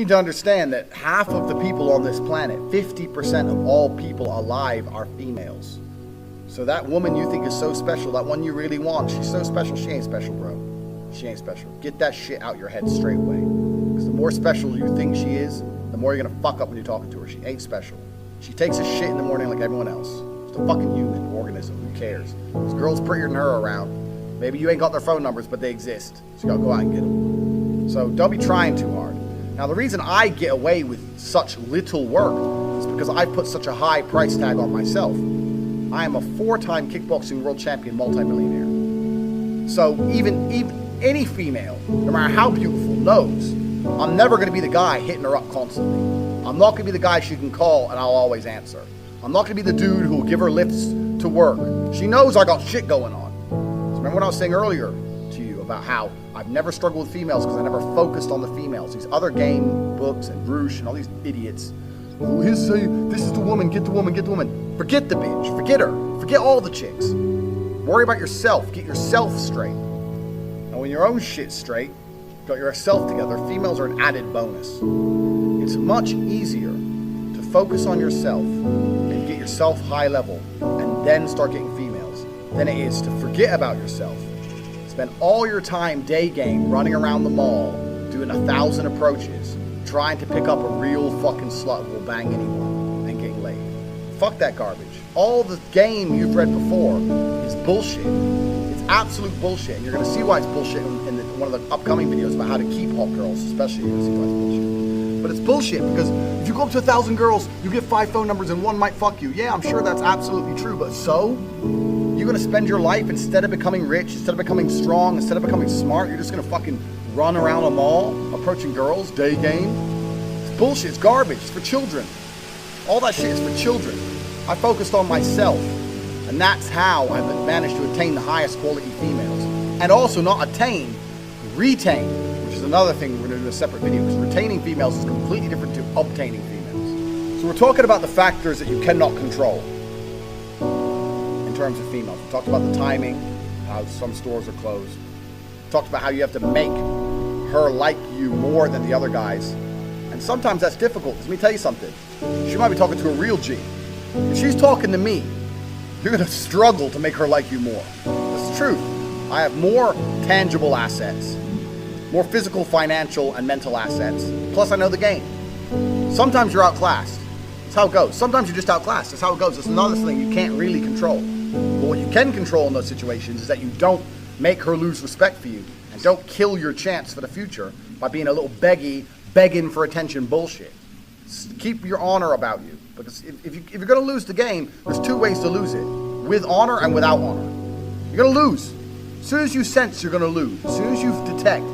need to understand that half of the people on this planet, 50% of all people alive, are females. So that woman you think is so special, that one you really want, she's so special. She ain't special, bro. She ain't special. Get that shit out your head straight away. Because the more special you think she is, the more you're gonna fuck up when you're talking to her. She ain't special. She takes a shit in the morning like everyone else. Just a fucking human organism. Who cares? This girl's prettier than her around. Maybe you ain't got their phone numbers, but they exist. So you gotta go out and get them. So don't be trying too hard. Now the reason I get away with such little work is because I put such a high price tag on myself. I am a 4-time kickboxing world champion multimillionaire. So even any female, no matter how beautiful, knows I'm never going to be the guy hitting her up constantly. I'm not going to be the guy she can call and I'll always answer. I'm not going to be the dude who will give her lifts to work. She knows I got shit going on. So remember what I was saying earlier to you about how I've never struggled with females because I never focused on the females. These other game books and Roosh and all these idiots who say, this is the woman, get the woman, get the woman. Forget the bitch, forget her, forget all the chicks. Worry about yourself, get yourself straight. And when your own shit's straight, got yourself together, females are an added bonus. It's much easier to focus on yourself and get yourself high level and then start getting females than it is to forget about yourself. Spend all your time day game running around the mall, doing 1,000 approaches, trying to pick up a real fucking slut who will bang anyone and getting laid. Fuck that garbage. All the game you've read before is bullshit. It's absolute bullshit, and you're going to see why it's bullshit in one of the upcoming videos about how to keep hot girls, especially. You're going to see why it's bullshit. But it's bullshit because if you go up to 1,000 girls, you get 5 phone numbers and one might fuck you. Yeah, I'm sure that's absolutely true, but so? You're going to spend your life, instead of becoming rich, instead of becoming strong, instead of becoming smart, you're just going to fucking run around a mall, approaching girls, day game. It's bullshit, it's garbage, it's for children. All that shit is for children. I focused on myself, and that's how I've managed to attain the highest quality females. And also not attain, retain, which is another thing we're going to do a separate video, because retaining females is completely different to obtaining females. So we're talking about the factors that you cannot control in terms of females. We talked about the timing, how some stores are closed. We talked about how you have to make her like you more than the other guys. And sometimes that's difficult. Let me tell you something. She might be talking to a real G. If she's talking to me, you're going to struggle to make her like you more. That's the truth. I have more tangible assets, more physical, financial, and mental assets. Plus, I know the game. Sometimes you're outclassed. That's how it goes. Sometimes you're just outclassed. That's how it goes. That's another thing you can't really control. But what you can control in those situations is that you don't make her lose respect for you and don't kill your chance for the future by being a little begging for attention bullshit. Keep your honor about you. Because if you're going to lose the game, there's 2 ways to lose it. With honor and without honor. You're going to lose. As soon as you sense you're going to lose, as soon as you detect,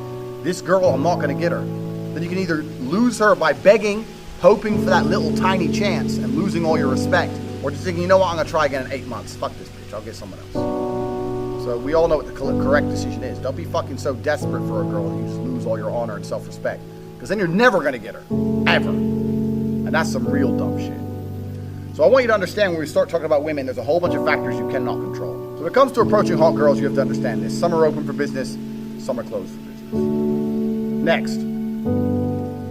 this girl, I'm not going to get her, then you can either lose her by begging, hoping for that little tiny chance and losing all your respect, or just thinking, you know what, I'm going to try again in 8 months. Fuck this bitch, I'll get someone else. So we all know what the correct decision is. Don't be fucking so desperate for a girl that you just lose all your honor and self-respect. Because then you're never going to get her. Ever. And that's some real dumb shit. So I want you to understand when we start talking about women, there's a whole bunch of factors you cannot control. So when it comes to approaching hot girls, you have to understand this. Some are open for business, some are closed for business. Next,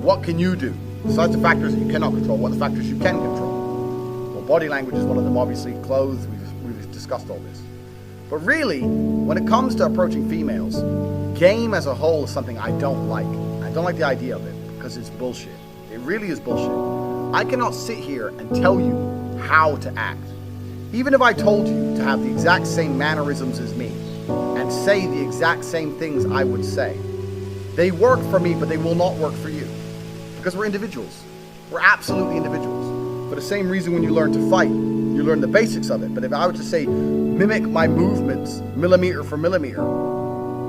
what can you do? Besides the factors that you cannot control, what are the factors you can control? Well, body language is one of them, obviously. Clothes, we've discussed all this. But really, when it comes to approaching females, game as a whole is something I don't like. I don't like the idea of it because it's bullshit. It really is bullshit. I cannot sit here and tell you how to act. Even if I told you to have the exact same mannerisms as me and say the exact same things I would say, they work for me, but they will not work for you because we're individuals. We're absolutely individuals. For the same reason when you learn to fight, you learn the basics of it. But if I were to say, mimic my movements millimeter for millimeter,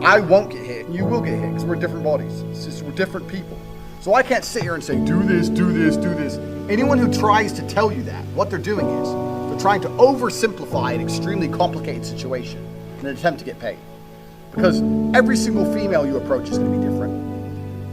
I won't get hit and you will get hit because we're different bodies. It's just we're different people. So I can't sit here and say, do this, do this, do this. Anyone who tries to tell you that, what they're doing is they're trying to oversimplify an extremely complicated situation in an attempt to get paid. Because every single female you approach is going to be different.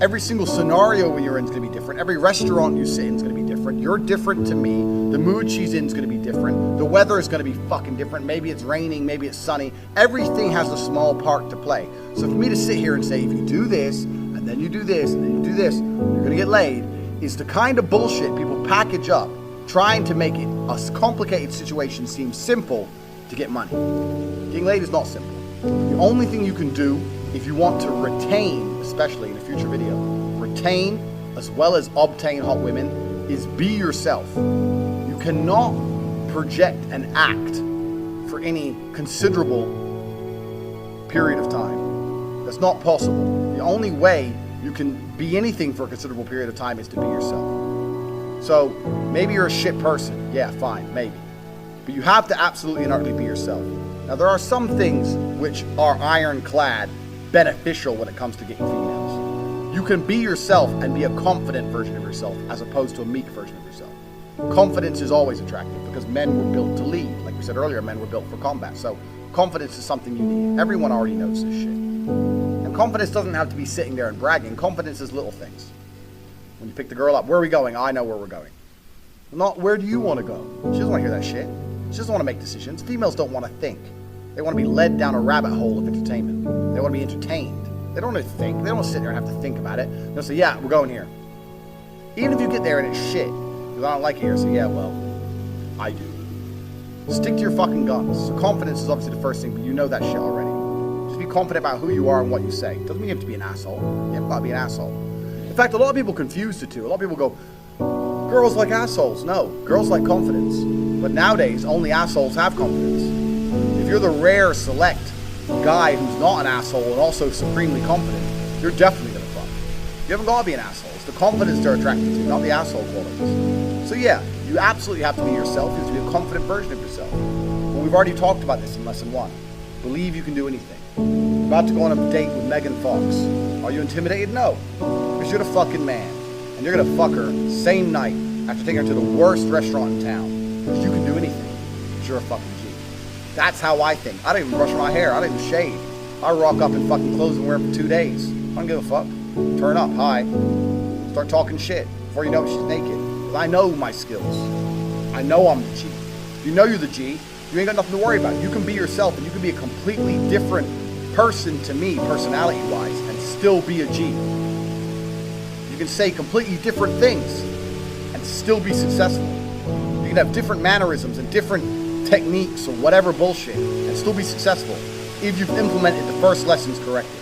Every single scenario you're in is going to be different. Every restaurant you sit in is going to be different. You're different to me. The mood she's in is going to be different. The weather is going to be fucking different. Maybe it's raining, maybe it's sunny. Everything has a small part to play. So for me to sit here and say, if you do this, and then you do this, and then you do this, you're going to get laid, is the kind of bullshit people package up, trying to make it a complicated situation seem simple to get money. Getting laid is not simple. The only thing you can do if you want to retain, especially in a future video, retain as well as obtain hot women, is be yourself. You cannot project and act for any considerable period of time. That's not possible. The only way you can be anything for a considerable period of time is to be yourself. So maybe you're a shit person. Yeah, fine, maybe. But you have to absolutely and utterly be yourself. Now there are some things which are ironclad beneficial when it comes to getting females. You can be yourself and be a confident version of yourself as opposed to a meek version of yourself. Confidence is always attractive because men were built to lead. Like we said earlier, men were built for combat. So confidence is something you need. Everyone already knows this shit. And confidence doesn't have to be sitting there and bragging. Confidence is little things. When you pick the girl up, where are we going? I know where we're going. Not where do you want to go? She doesn't want to hear that shit. She doesn't want to make decisions. Females don't want to think. They want to be led down a rabbit hole of entertainment. They want to be entertained. They don't want to think. They don't want to sit there and have to think about it. They'll say, yeah, we're going here. Even if you get there and it's shit, because I don't like it here, say, yeah, well, I do. Stick to your fucking guns. So confidence is obviously the first thing, but you know that shit already. Just be confident about who you are and what you say. Doesn't mean you have to be an asshole. You haven't got to be an asshole. In fact, a lot of people confuse the two. A lot of people go, girls like assholes. No, girls like confidence. But nowadays, only assholes have confidence. If you're the rare, select guy who's not an asshole and also supremely confident, you're definitely going to fuck. You haven't got to be an asshole. It's the confidence they're attracted to, not the asshole qualities. So yeah, you absolutely have to be yourself. You have to be a confident version of yourself. Well, we've already talked about this in lesson 1. Believe you can do anything. You're about to go on a date with Megan Fox. Are you intimidated? No. Because you're the fucking man. And you're going to fuck her same night after taking her to the worst restaurant in town. Because you can do anything. Because you're a fucking G. That's how I think. I don't even brush my hair. I don't even shave. I rock up in fucking clothes and wear them for 2 days. I don't give a fuck. Turn up. Hi. Start talking shit. Before you know it, she's naked. Because I know my skills. I know I'm the G. If you know you're the G, you ain't got nothing to worry about. You can be yourself and you can be a completely different person to me, personality-wise, and still be a G. You can say completely different things and still be successful. You can have different mannerisms and different techniques or whatever bullshit and still be successful if you've implemented the first lessons correctly.